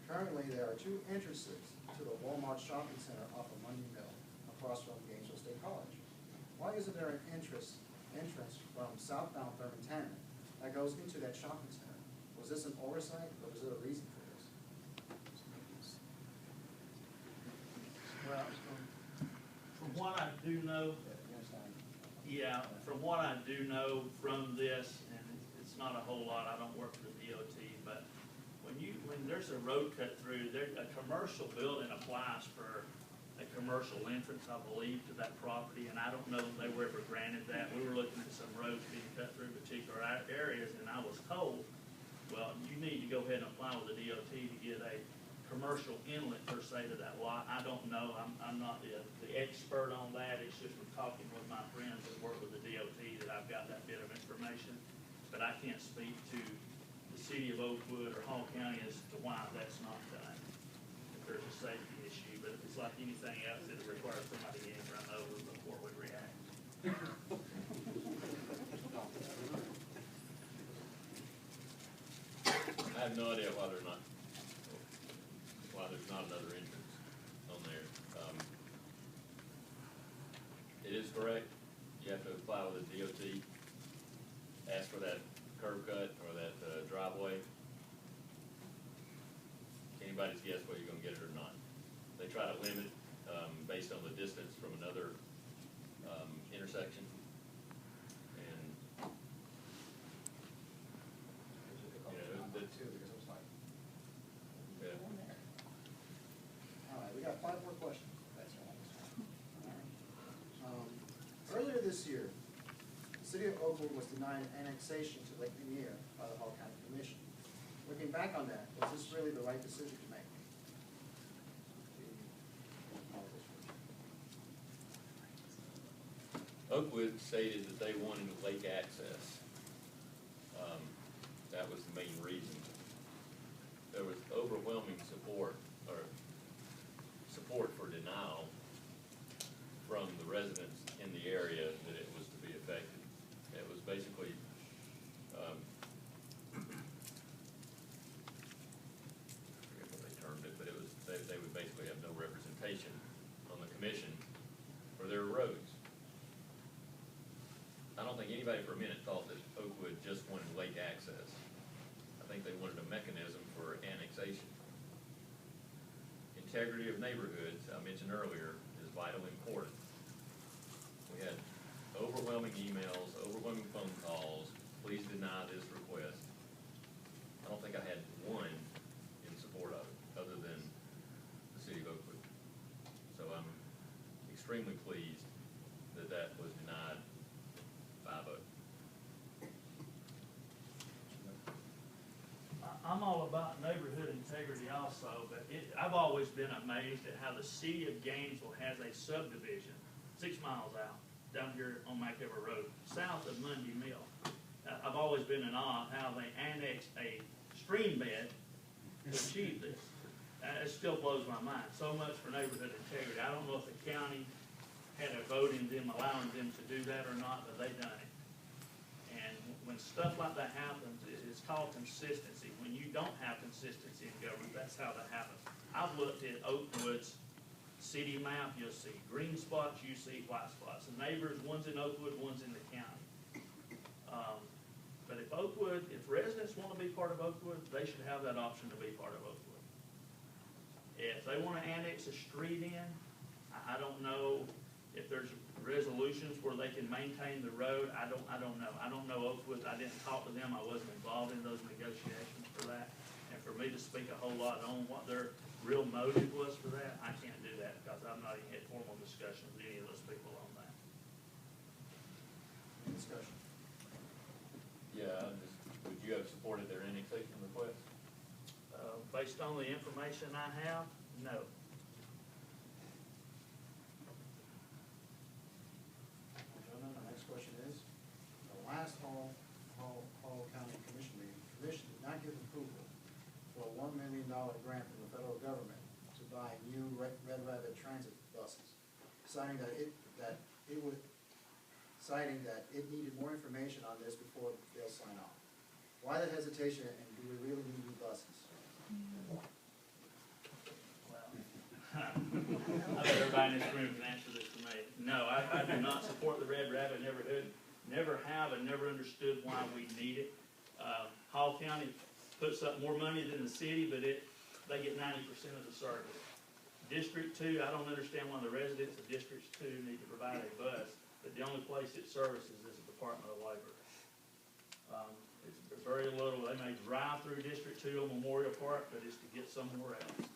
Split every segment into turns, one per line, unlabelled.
Currently, there are two entrances to the Walmart shopping center off of Monday Mill, across from Gainesville State College. Why isn't there an entrance from southbound Thurmon that goes into that shopping center? Was this an oversight, or was there a reason for this?
Well, from what I do know, yeah, from what I do know from this, and it's not a whole lot, I don't work for the DOT, but when there's a road cut through, a commercial building applies for a commercial entrance, I believe, to that property, and I don't know if they were ever granted that. We were looking at some roads being cut through particular areas, and I was told, well, you need to go ahead and apply with the DOT to get a commercial inlet per se to that lot. I don't know, I'm not the expert on that. It's just from talking with my friends that work with the DOT that I've got that bit of information. But I can't speak to the city of Oakwood or Hall County as to why that's not done. If there's a safety issue, but if it's like anything else, it requires somebody to run over before we react.
I have no idea why there's not another entrance on there. It is correct. You have to apply with the DOT, ask for that curb cut or that driveway. Anybody's guess whether you're going to get it or not. They try to limit based on the distance from another intersection.
We got 5 more questions. Earlier this year, the city of Oakwood was denied annexation to Lake Lanier by the Hall County Commission. Looking back on that, was this really the right decision to make?
Oakwood stated that they wanted lake access. That was the main reason. There was overwhelming support for denial from the residents in the area that it was to be affected. It was basically I forget what they termed it, but it was they would basically have no representation on the commission for their roads. I don't think anybody for a minute thought that Oakwood just wanted lake access. I think they wanted a mechanism for annexation. Integrity of neighborhoods, I mentioned earlier, is vitally important. We had overwhelming emails, overwhelming phone calls, please deny this request. I don't think I had one in support of it, other than the city of Oakwood. So I'm extremely pleased that that was denied by a vote.
I'm all about neighborhood integrity also, but I've always been amazed at how the city of Gainesville has a subdivision 6 miles out down here on Mackever Road, south of Monday Mill. I've always been in awe of how they annexed a stream bed to achieve this. It still blows my mind. So much for neighborhood integrity. I don't know if the county had a vote in them allowing them to do that or not, but they done it. And when stuff like that happens, it's called consistency. When you don't have consistency in government, that's how that happens. I've looked at Oakwood's city map, you'll see green spots, you see white spots. The neighbors, one's in Oakwood, one's in the county. But if residents want to be part of Oakwood, they should have that option to be part of Oakwood. If they want to annex a street in, I don't know if there's resolutions where they can maintain the road. I don't know. I don't know Oakwood. I didn't talk to them. I wasn't involved in those negotiations for that. And for me to speak a whole lot on what their real motive was for that, I can't do that because I've not even had formal discussions with any of those people on that.
Discussion.
Yeah, would you have supported their annexation request?
Based on the information I have, no.
Gentlemen, the next question is, the last Hall County Commission meeting, the Commission did not give approval for a $1 million grant from the federal government to buy new Red Rabbit transit buses, citing that it needed more information on this before they'll sign off. Why the hesitation, and do we really need new buses?
I bet everybody in this room can answer this for me. No, I do not support the Red Rabbit neighborhood. Never have and never understood why we need it. Hall County puts up more money than the city, but they get 90% of the service. District 2, I don't understand why the residents of District 2 need to provide a bus, but the only place it services is the Department of Labor. It's very little. They may drive through District 2 on Memorial Park, but it's to get somewhere else.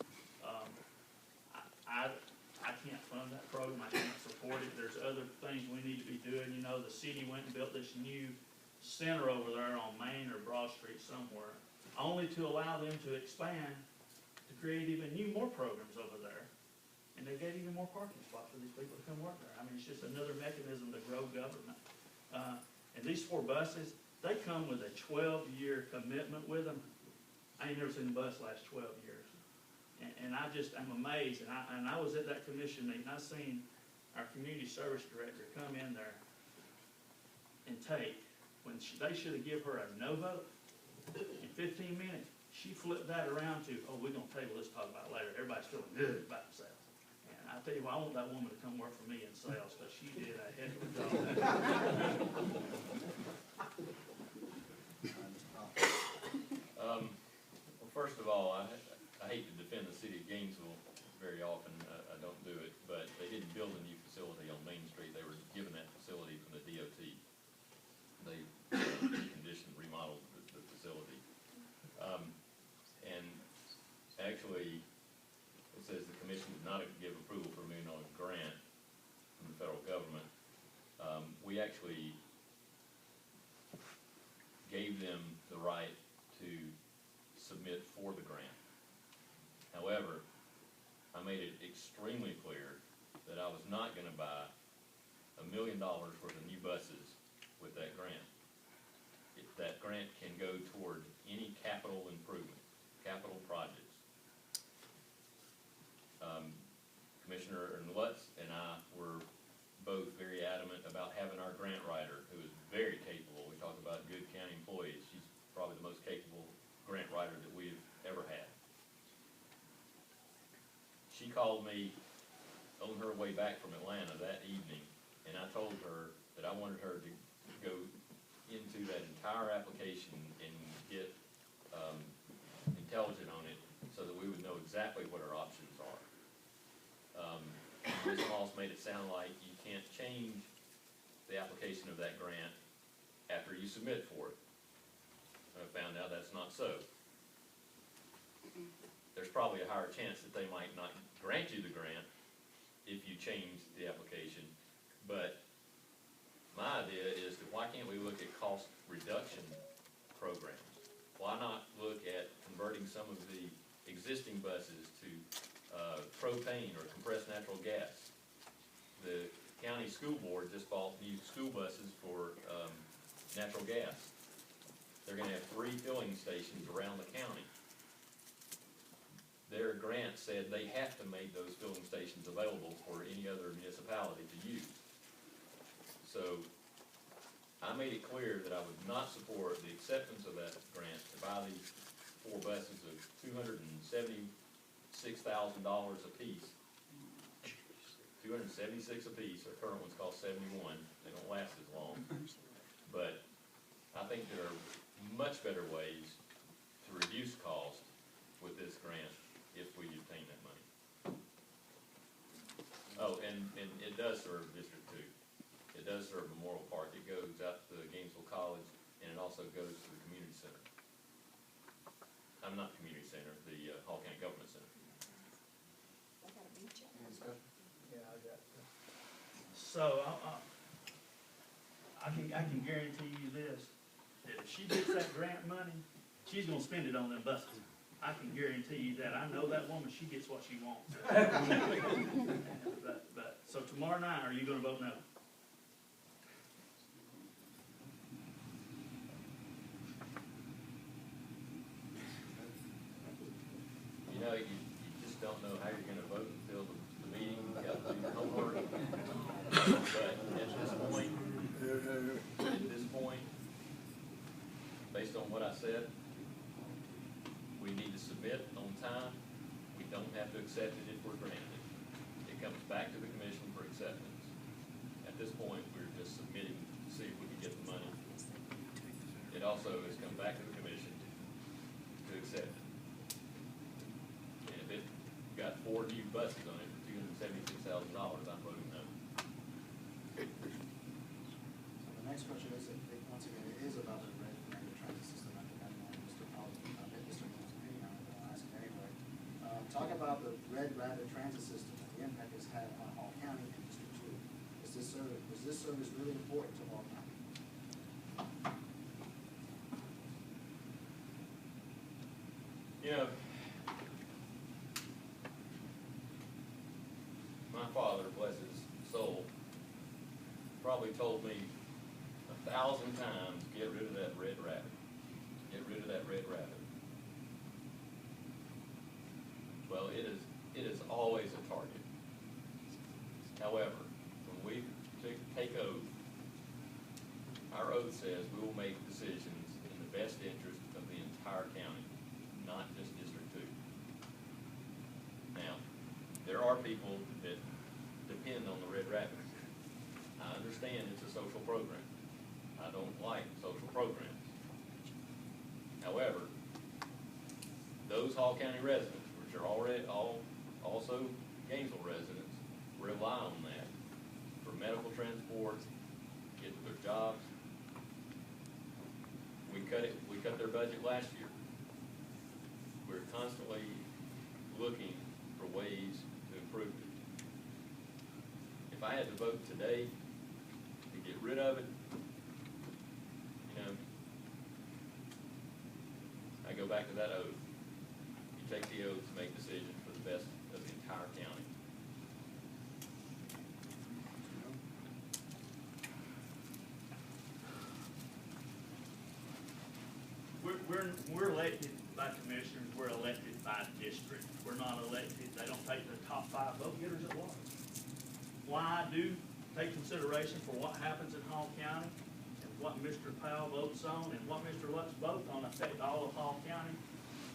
I can't fund that program. I can't support it. There's other things we need to be doing. You know, the city went and built this new center over there on Main or Broad Street somewhere, only to allow them to expand to create even more programs over there. And they gave even more parking spots for these people to come work there. I mean, it's just another mechanism to grow government. And these 4 buses, they come with a 12-year commitment with them. I ain't never seen a bus last 12 years. And I'm amazed, and I was at that commission meeting, I seen our community service director come in there and take, when they should have given her a no vote, in 15 minutes, she flipped that around to, oh, we're gonna table this, talk about it later, everybody's feeling good about themselves. And I tell you what, I want that woman to come work for me in sales, because she did a heck of a job.
Well, first of all, I hate to defend the city of Gainesville very often. I don't do it, but they didn't build a new facility on Main Street. They were given that facility from the DOT. They reconditioned, remodeled the facility. And actually, it says the commission did not give approval for a $1 million grant from the federal government. We actually gave them the right to submit for the grant. However, I made it extremely clear that I was not going to buy $1 million worth of new buses with that grant. That grant can go toward any capital improvement, capital projects. Commissioner Lutz and I were both very adamant about having our grant writer, who is very capable. We talk about good county employees. She's probably the most capable grant writer that we've ever had. She called me on her way back from Atlanta that evening, and I told her that I wanted her to go into that entire application and get intelligent on it so that we would know exactly what our options are. Ms. Moss made it sound like you can't change the application of that grant after you submit for it. I found out that's not so. There's probably a higher chance that they might not grant you the grant if you change the application, but my idea is that why can't we look at cost reduction programs? Why not look at converting some of the existing buses to propane or compressed natural gas? The county school board just bought new school buses for natural gas. They're gonna have 3 filling stations around the county. Their grant said they have to make those filling stations available for any other municipality to use. So I made it clear that I would not support the acceptance of that grant to buy these 4 buses of $276,000 a piece. $276 a piece. Our current ones cost $71. They don't last as long. But I think there are much better ways to reduce cost with this grant if we obtain that money. Oh, and it does serve District 2. It does serve Memorial Park. It goes out to Gainesville College, and it also goes to the community center. I'm not community center, the Hall County Government Center.
Any discussion?
Yeah, I got that.
So I can guarantee you this, that if she gets that grant money, she's gonna spend it on them buses. I can guarantee you that. I know that woman, she gets what she wants. But, so tomorrow night, are you gonna vote no?
You know, you just don't know how you're gonna vote until the meeting, you got to do your homework. But at this point, based on what I said, we need to submit on time. We don't have to accept it if we're granted. It comes back to the commission for acceptance. At this point, we're just submitting to see if we can get the money. It also has come back to the commission to accept it. And if it got 4 new buses on it for $276,000, I'm voting no.
So the next question is, once again, it is about the rapid transit system. I think I know Mr. Powell, Mr. Moore's opinion on it, but I'll ask it anyway. Talk about the red rapid transit system and the impact it's had on Hall County and District 2. Is this service really important to Hall County?
You know, my father, bless his soul, probably told me 1,000 times, get rid of that red rabbit. Get rid of that red rabbit. Well, it is always a target. However, when we take oath, our oath says we will make decisions in the best interest of the entire county, not just District 2. Now, there are people that depend on the red rabbit. I understand it's a social program. I don't like social programs. However, those Hall County residents, which are already also Gainesville residents, rely on that for medical transport, get to their jobs. We cut their budget last year. We're constantly looking for ways to improve it. If I had to vote today to get rid of it, you know, I go back to that oath. You take the oath to make decisions for the best of the entire county.
We're elected by commissioners, we're elected by district. We're not elected, they don't take the top 5 vote getters at large. Why I do take consideration for what happens in Hall County and what Mr. Powell votes on and what Mr. Lutz votes on affect all of Hall County,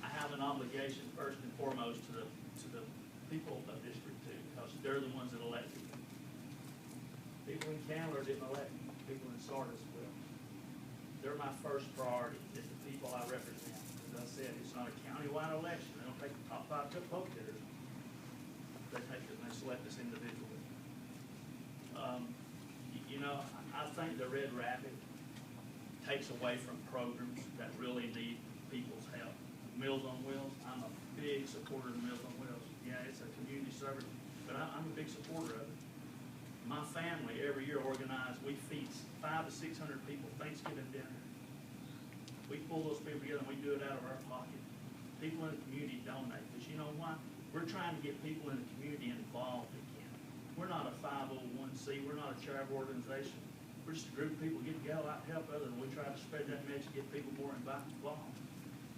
I have an obligation first and foremost to the people of District 2, because they're the ones that elected me. People in Candler didn't elect me, people in Sardis will. They're my first priority, is the people I represent. As I said, it's not a countywide election, they don't take the top 5 vote getters. They take it and they select us individually. You know, I think the Red Rapid takes away from programs that really need people's help. Meals on Wheels, I'm a big supporter of Meals on Wheels. Yeah, it's a community service, but I'm a big supporter of it. My family every year we feed 500 to 600 people Thanksgiving dinner. We pull those people together and we do it out of our pocket. People in the community donate, but you know what? We're trying to get people in the community involved again. We're not a 501c, we're not a charitable organization. We're just a group of people get together out and help others, and we try to spread that message, get people more involved.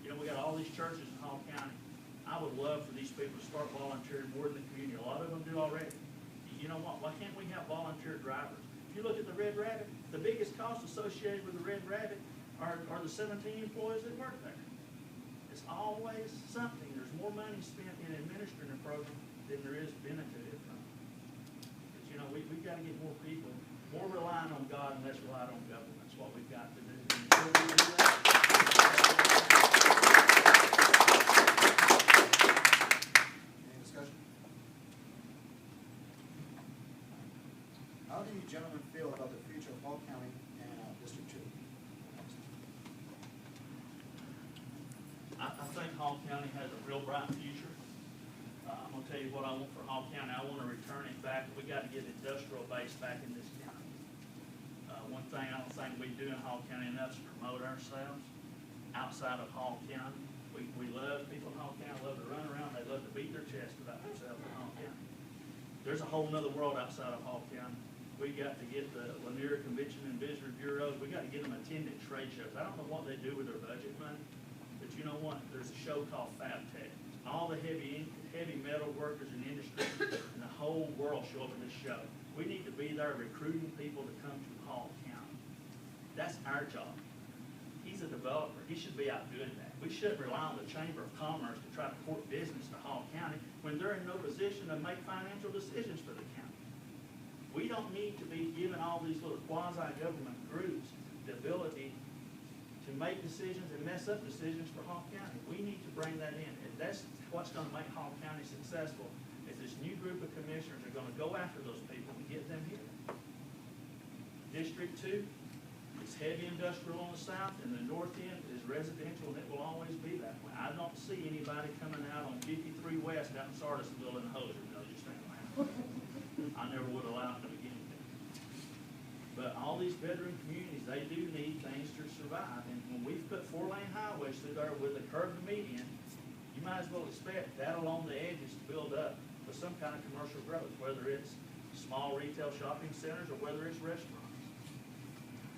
You know, we got all these churches in Hall County. I would love for these people to start volunteering more in the community. A lot of them do already. You know what? Why can't we have volunteer drivers? If you look at the Red Rabbit, the biggest cost associated with the Red Rabbit are the 17 employees that work there. It's always something. There's more money spent in administering a program than there is benefited from. But you know, we've got to get more people, more relying on God and less relying on government. That's what we've got to do. Until we do that,
Any discussion? How do you gentlemen feel about the future of Hall County and District 2?
I think Hall County has a real bright future. I'm gonna tell you what I want for Hall County. I want to return it back. We got to get industrial base back in this county. One thing I don't think we do in Hall County enough is promote ourselves outside of Hall County. We love people in Hall County, love to run around, they love to beat their chest about themselves in Hall County. There's a whole nother world outside of Hall County. We got to get the Lanier Convention and Visitor Bureaus, we got to get them attending trade shows. I don't know what they do with their budget money, but you know what? There's a show called Fab Tech. All the heavy metal workers in the industry and the whole world show up at this show. We need to be there recruiting people to come to Hall County. That's our job. He's he's a developer, he should be out doing that. We shouldn't rely on the Chamber of Commerce to try to court business to Hall County when they're in no position to make financial decisions for the county. We don't need to be giving all these little quasi-government groups the ability to make decisions and mess up decisions for Hall County. We need to bring that in, and that's what's gonna make Hall County successful, is this new group of commissioners are gonna go after those people and get them here. District 2, it's heavy industrial on the south, and the north end is residential, and it will always be that way. I don't see anybody coming out on 53 West out in Sardisville in a hoser, no, just ain't gonna happen. I never would allow it to begin with. But all these veteran communities, they do need things to survive, and when we've put 4-lane highways through there with a curb to median, you might as well expect that along the edges to build up with some kind of commercial growth, whether it's small retail shopping centers or whether it's restaurants.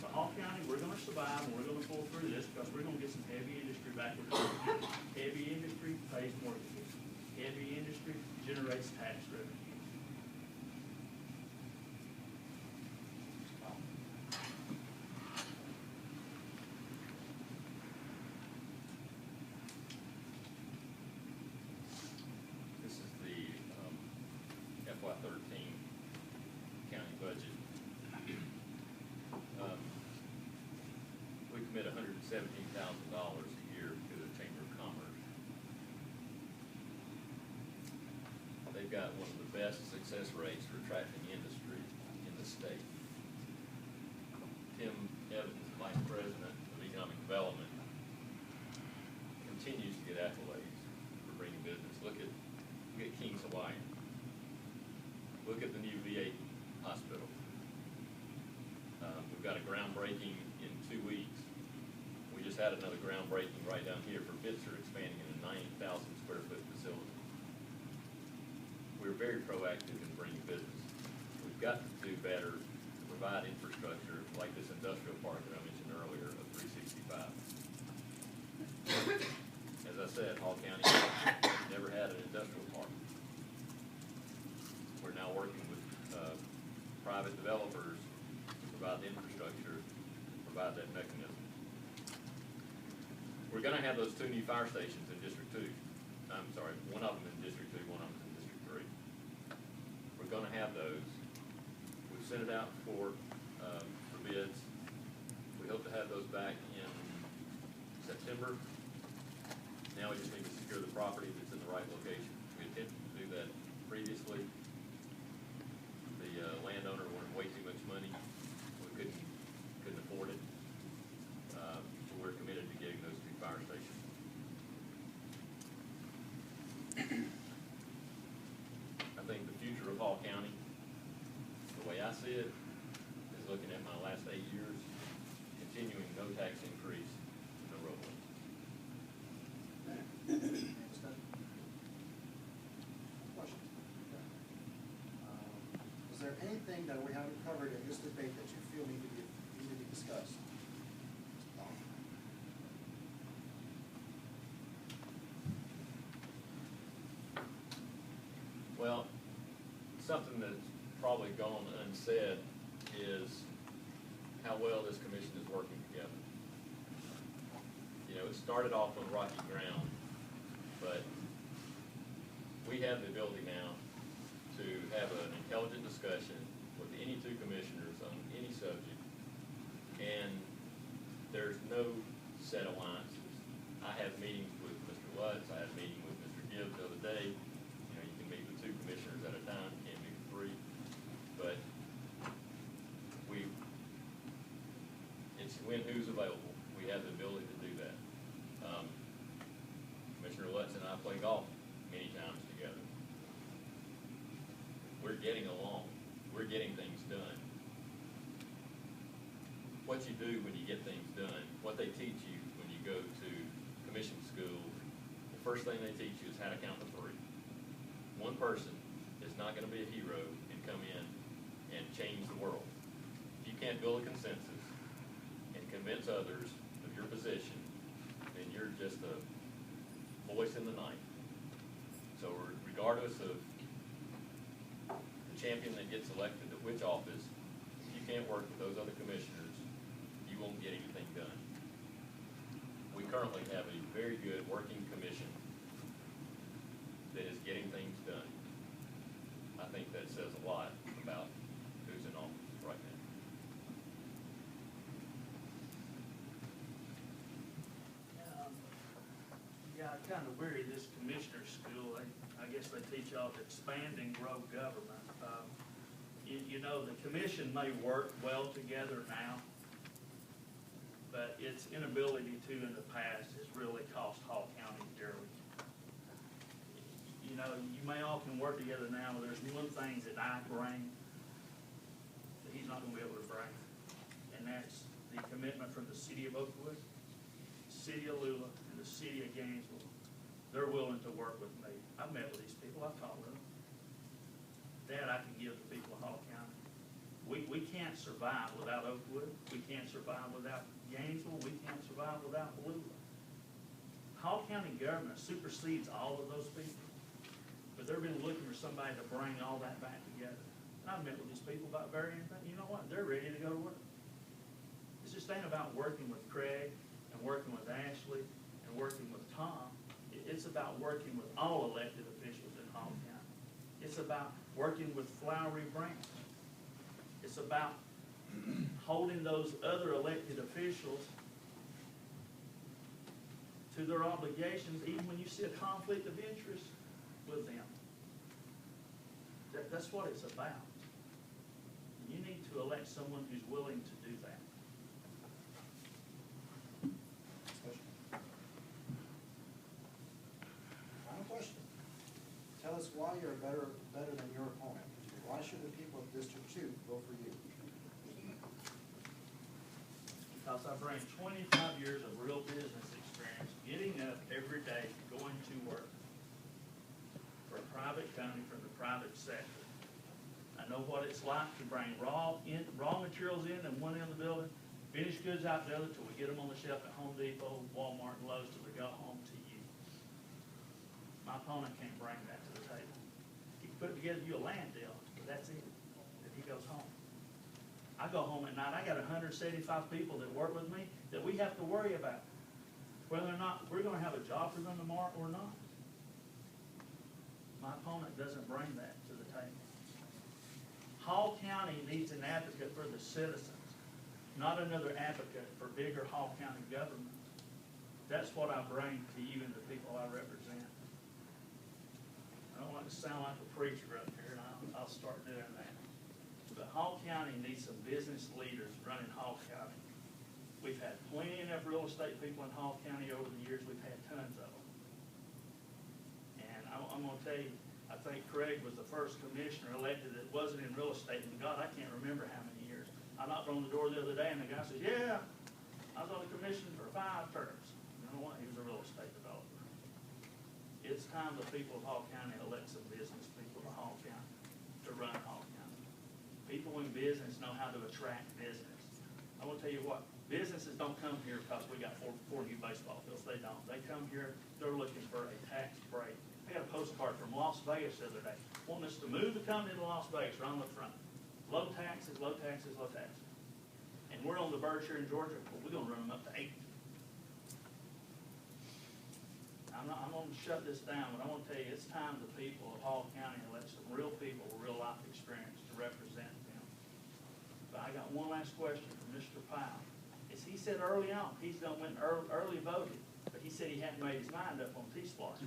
But Hall County, we're gonna survive and we're gonna pull through this because we're gonna get some heavy industry back in the community. Heavy industry pays mortgages. Heavy industry generates tax revenue.
This is the FY13 county budget. We commit $117,000 a year to the Chamber of Commerce. They've got one of the best success rates for attracting industry in the state. Tim Evans, Vice President of Economic Development, continues to get accolades for bringing business. Look at Kings Hawaiian. Look at the new VA hospital. We've got a groundbreaking in 2 weeks. We just had another groundbreaking right down here for Bitzer, expanding in a 90,000 square foot facility. We're very proactive in bringing business. We've got to do better to provide infrastructure like this industrial park that I mentioned earlier of 365. As I said, Hall County never had an industrial park. We're now working with private developers to provide the infrastructure, to provide that mechanism. We're gonna have those 2 new fire stations in District 2. I'm sorry, one of them in District 2, one of them in District 3. We're gonna have those. We've sent it out for bids. We hope to have those back in September. Now we just need to secure the property that's in the right location. We attempted to do that previously. The landowner wanted way too much money. We couldn't afford it. So we're committed to getting those 2 fire stations. I think the future of Hall County, the way I see it, is looking at my last 8 years, continuing no tax increase, no roadway.
Question? Is there anything that we haven't covered in this debate that you feel need to be discussed?
Well, something that's probably gone unsaid is how well this commission is working together. You know, it started off on rocky ground, but we have the ability now to have an intelligent discussion with any 2 commissioners on any subject, and there's no set alliances. I have meetings with Mr. Lutz, I had a meeting with Mr. Gibbs the other day. You know, you can meet with 2 commissioners at a time, can't meet with 3, but it's when who's available. We have the ability to do that. Commissioner Lutz and I play golf many times together. We're getting along. We're getting things done. What you do when you get things done, what they teach you when you go to commission school, the first thing they teach you is how to count to 3. One person is not going to be a hero and come in and change the world. If you can't build a consensus and convince others of your position, then you're just a voice in the night. So regardless of the champion that gets elected to which office, if you can't work with those other commissioners, you won't get anything done. currently have a very good working commission that is getting things done. I think that says a lot about who's in office right now.
Yeah, I kind of weary this commissioner school. I guess they teach y'all to expand and grow government. You know, the commission may work well together now, but its inability to in the past has really cost Hall County dearly. You know, you may all can work together now, but there's one thing that I bring that he's not gonna be able to bring, and that's the commitment from the city of Oakwood, city of Lula, and the city of Gainesville. They're willing to work with me. I've met with these people, I've talked with them. That I can give the people of Hall County. We can't survive without Oakwood, we can't survive without Gainesville, we can't survive without Lula. Hall County government supersedes all of those people, but they've been looking for somebody to bring all that back together. And I've met with these people about varying things, you know what, they're ready to go to work. It's just ain't about working with Craig and working with Ashley and working with Tom. It's about working with all elected officials in Hall County. It's about working with Flowery Branch. It's about holding those other elected officials to their obligations, even when you see a conflict of interest with them. That's what it's about. You need to elect someone who's willing to do that.
Final question. Tell us why you're better than your opponent. Why should the people of District 2 vote for you?
Because I bring 25 years of real business experience, getting up every day, going to work for a private company, from the private sector. I know what it's like to bring raw materials in one end of the building, finished goods out the other, till we get them on the shelf at Home Depot, Walmart, and Lowe's, till they go home to you. My opponent can't bring that to the table. He can put together you a land deal, but that's it. Then he goes home. I go home at night, I got 175 people that work with me that we have to worry about whether or not we're gonna have a job for them tomorrow or not. My opponent doesn't bring that to the table. Hall County needs an advocate for the citizens, not another advocate for bigger Hall County government. That's what I bring to you and the people I represent. I don't want to sound like a preacher up here, and I'll start doing that. But Hall County needs some business leaders running Hall County. We've had plenty enough real estate people in Hall County over the years. We've had tons of them. And I'm going to tell you, I think Craig was the first commissioner elected that wasn't in real estate. And God, I can't remember how many years. I knocked on the door the other day, and the guy says, yeah, I was on the commission for 5 terms. You know what? He was a real estate developer. It's time the people of Hall County elect some business people to Hall County to run Hall County. People in business know how to attract business. I will tell you what, businesses don't come here because we got four new baseball fields. They don't. They come here, they're looking for a tax break. I got a postcard from Las Vegas the other day, wanting us to move the company to Las Vegas right on the front. Low taxes, low taxes, low taxes. And we're on the verge here in Georgia, but we're gonna run them up to 8. I'm going to shut this down, but I want to tell you, it's time the people of Hall County elect some real people with real life experience to represent them. But I got one last question from Mr. Powell. As he said early on, he's done went early voted, but he said he hadn't made his mind up on T-Splosh.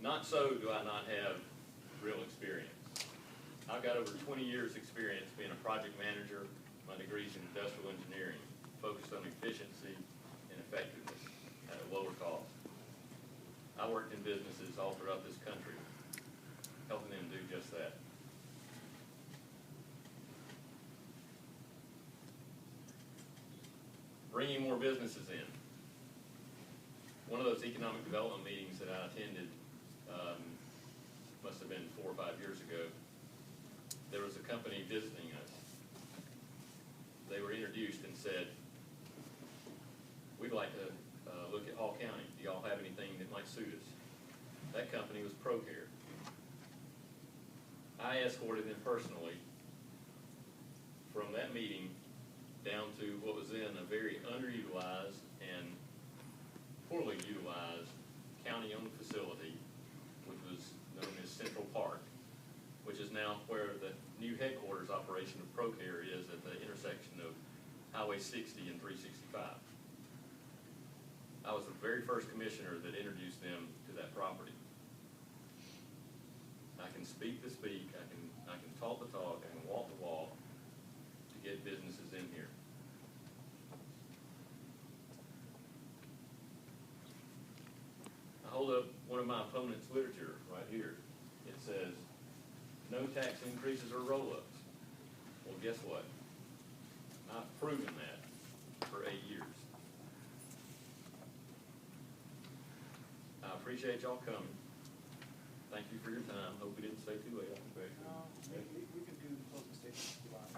Not so do I not have real experience. I've got over 20 years' experience being a project manager. My degree's in industrial engineering, focused on efficiency and effectiveness at a lower cost. I worked in businesses all throughout this country, helping them do just that. Bringing more businesses in. One of those economic development meetings that I attended must have been 4 or 5 years ago. there was a company visiting us. They were introduced and said, we'd like to look at Hall County. Do y'all have anything that might suit us? That company was ProCare. I escorted them personally from that meeting down to what was then a very underutilized and poorly utilized county-owned facility, which was known as Central Park, which is now where the new headquarters operation of ProCare is at the intersection of Highway 60 and 365. I was the very first commissioner that introduced them to that property. I can speak the speak, I can talk the talk, I can walk the walk to get businesses in here. I hold up one of my opponent's literature right here. It says, no tax increases or roll-ups. Well, guess what? I've proven that for 8 years. I appreciate y'all coming. Thank you for your time. Hope we didn't stay too late.
We can do closing statements if you like.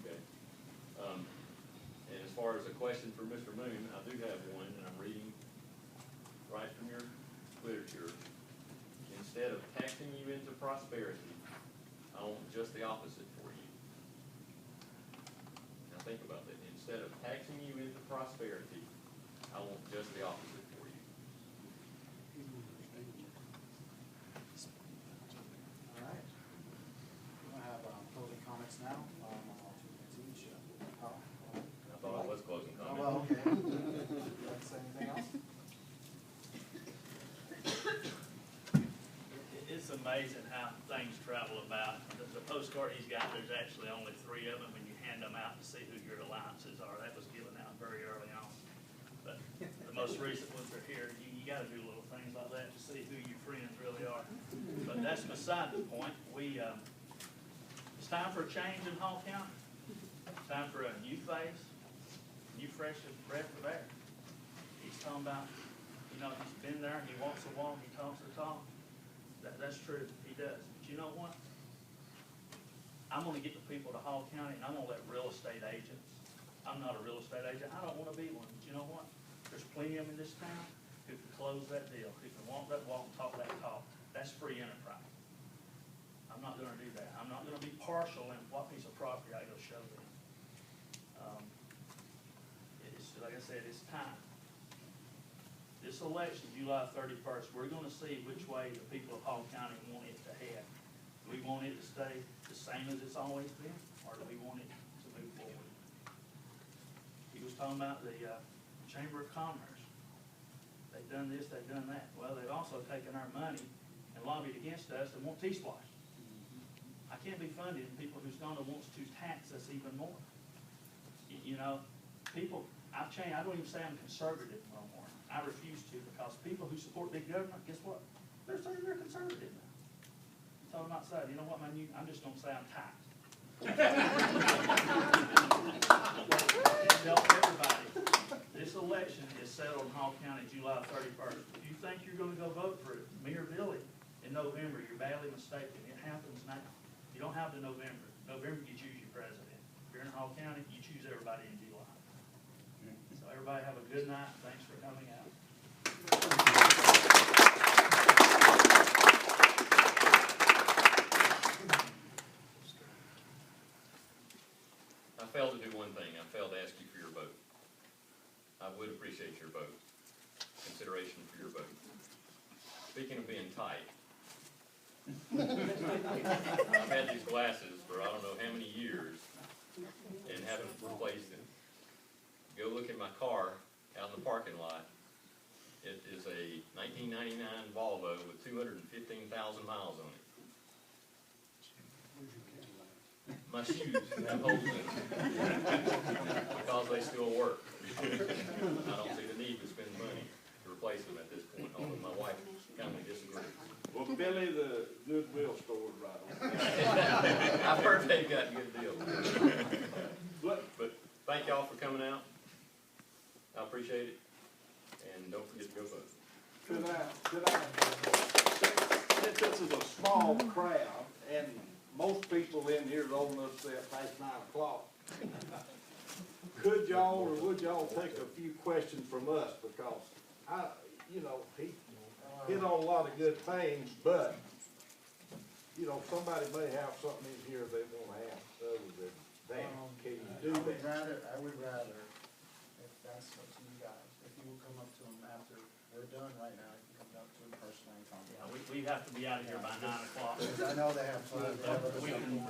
Okay. And as far as a question for Mr. Moon, I do have one, and I'm reading right from your literature. Instead of taxing you into prosperity, I want just the opposite for you. Now think about that. Instead of taxing you into prosperity, I want just the opposite for you.
All right. We're gonna have closing comments now. 2 minutes each.
I thought it was closing
Oh,
comment.
well, okay. You like to say anything else?
It's amazing how things travel about. The postcard he's got, there's actually only 3 of them, and you hand them out to see who your alliances are. That was given out very early on. But the most recent ones are here. You gotta do little things like that to see who your friends really are. But that's beside the point. It's time for a change in Hall County. It's time for a new face, new fresh breath of air. He's talking about, he's been there, he walks the walk, he talks the talk. That's true, he does. But you know what? I'm gonna get the people to Hall County, and I'm gonna let real estate agents. I'm not a real estate agent. I don't wanna be one. But you know what? There's plenty of them in this town who can close that deal, who can walk that walk and talk that talk. That's free enterprise. I'm not gonna do that. I'm not gonna be partial in what piece of property I go show them. It's, like I said, it's time. This election, July 31st, we're gonna see which way the people of Hall County want it to head. Do we want it to stay the same as it's always been, or do we want it to move forward? He was talking about the Chamber of Commerce. They've done this, they've done that. Well, they've also taken our money and lobbied against us and want T-Splash. I can't be funding people who's gonna want to tax us even more. People, I've changed. I don't even say I'm conservative no more. I refuse to, because people who support big government, guess what? They're saying they're conservative now. So I'm not saying, you know what, I'm just gonna say I'm taxed. Tell everybody, this election is settled in Hall County, July 31st. If you think you're gonna go vote for Mayor Billy in November, you're badly mistaken. It happens now. You don't have to November. November, you choose your president. If you're in Hall County, you choose everybody in July. So everybody have a good night. Thanks for coming out.
I failed to do one thing. I failed to ask you for your vote. I would appreciate your vote, consideration for your vote. Speaking of being tight, I've had these glasses for I don't know how many years and haven't replaced them. Go look at my car out in the parking lot. It is a 1999 Volvo with 215,000 miles on it. My shoes have holes in them because they still work. I don't see the need to spend money to replace them at this point, although my wife kindly disagrees.
Well, Billy, the Goodwill store's right on.
I've heard they've got good deals.
But
But thank y'all for coming out. I appreciate it. And don't forget to go vote.
could I, since it's this is a small crowd, and most people in here is old enough to say it past 9 o'clock. Could y'all, or would y'all take a few questions from us, because he hit on a lot of good things, but, somebody may have something in here they wanna ask other than that. Can you do that?
I would rather, if that's up to you guys, if you will come up to them after we're done right now, if you come up to them personally and talk.
Yeah, we have to be out of here by 9 o'clock.
Because I know they have fun.
We can